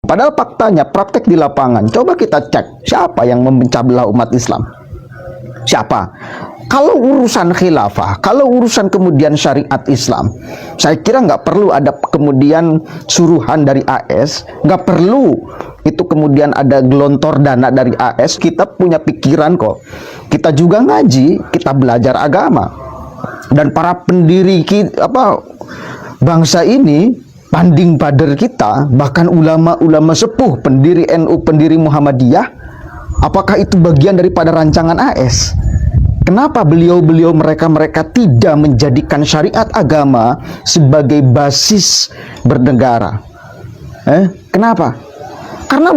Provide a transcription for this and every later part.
Padahal faktanya praktek di lapangan, coba kita cek siapa yang memecah belah umat Islam. Siapa? Kalau urusan khilafah, kalau urusan kemudian syariat Islam, saya kira nggak perlu ada kemudian suruhan dari AS, nggak perlu itu kemudian ada gelontor dana dari AS. Kita punya pikiran kok. Kita juga ngaji, kita belajar agama. Dan para pendiri bangsa ini, panding pader kita, bahkan ulama-ulama sepuh, pendiri NU, pendiri Muhammadiyah, apakah itu bagian daripada rancangan AS? Kenapa beliau-beliau mereka tidak menjadikan syariat agama sebagai basis bernegara? Kenapa? Karena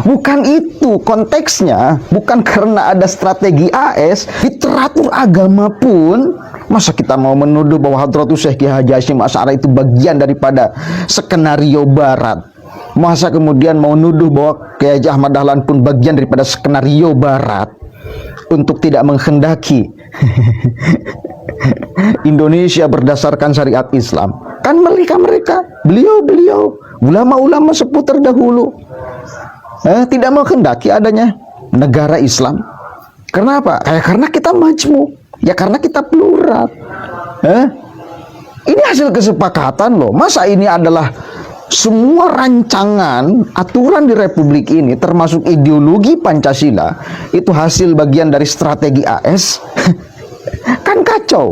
bukan itu konteksnya, bukan karena ada strategi AS. Literatur agama pun, masa kita mau menuduh bahwa Hadratus Syekh Kiai Haji Hasyim Asy'ari itu bagian daripada skenario barat? Masa kemudian mau nuduh bahwa Kiai Haji Ahmad Dahlan pun bagian daripada skenario barat untuk tidak menghendaki Indonesia berdasarkan syariat Islam? Kan mereka beliau ulama-ulama sepuh terdahulu tidak menghendaki adanya negara Islam. Kenapa? Karena kita majmuk, ya karena kita plural. Ini hasil kesepakatan loh. Masa ini adalah semua rancangan aturan di Republik ini, termasuk ideologi Pancasila, itu hasil bagian dari strategi AS? Kan kacau.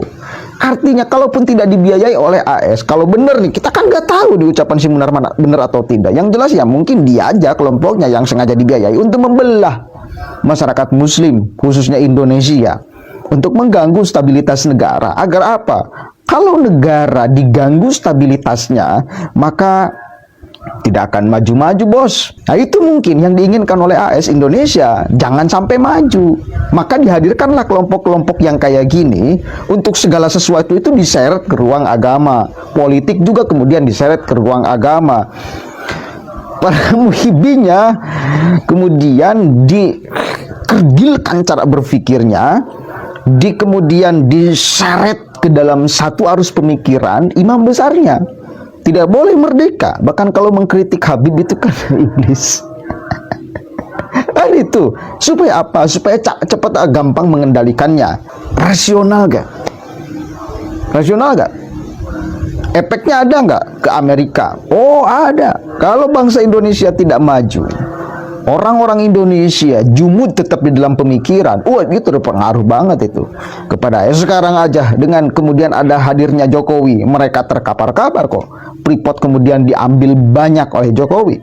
Artinya kalaupun tidak dibiayai oleh AS, kalau benar nih, kita kan nggak tahu di ucapan si Munar mana benar atau tidak. Yang jelas ya mungkin dia aja kelompoknya yang sengaja dibiayai untuk membelah masyarakat Muslim, khususnya Indonesia, untuk mengganggu stabilitas negara. Agar apa? Kalau negara diganggu stabilitasnya, maka tidak akan maju-maju, bos. Nah, itu mungkin yang diinginkan oleh AS. Indonesia jangan sampai maju. Maka dihadirkanlah kelompok-kelompok yang kayak gini, untuk segala sesuatu itu diseret ke ruang agama. Politik juga kemudian diseret ke ruang agama. Para muhibinya kemudian dikerdilkan cara berpikirnya, kemudian diseret ke dalam satu arus pemikiran imam besarnya. Tidak boleh merdeka. Bahkan kalau mengkritik Habib itu kan iblis. Kan itu. Supaya apa? Supaya cepat gampang mengendalikannya. Rasional gak? Rasional gak? Efeknya ada nggak ke Amerika? Oh, ada. Kalau bangsa Indonesia tidak maju, orang-orang Indonesia jumud tetap di dalam pemikiran, itu berpengaruh banget itu kepada sekarang aja dengan kemudian ada hadirnya Jokowi, mereka terkapar-kapar kok. Freeport kemudian diambil banyak oleh Jokowi.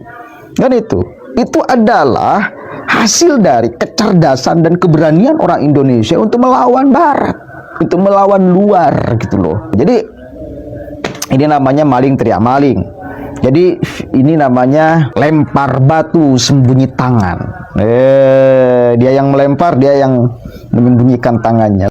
Dan itu adalah hasil dari kecerdasan dan keberanian orang Indonesia untuk melawan Barat, untuk melawan luar gitu loh. Jadi ini namanya maling teriak maling. Jadi ini namanya lempar batu sembunyi tangan. Dia yang melempar, dia yang menyembunyikan tangannya.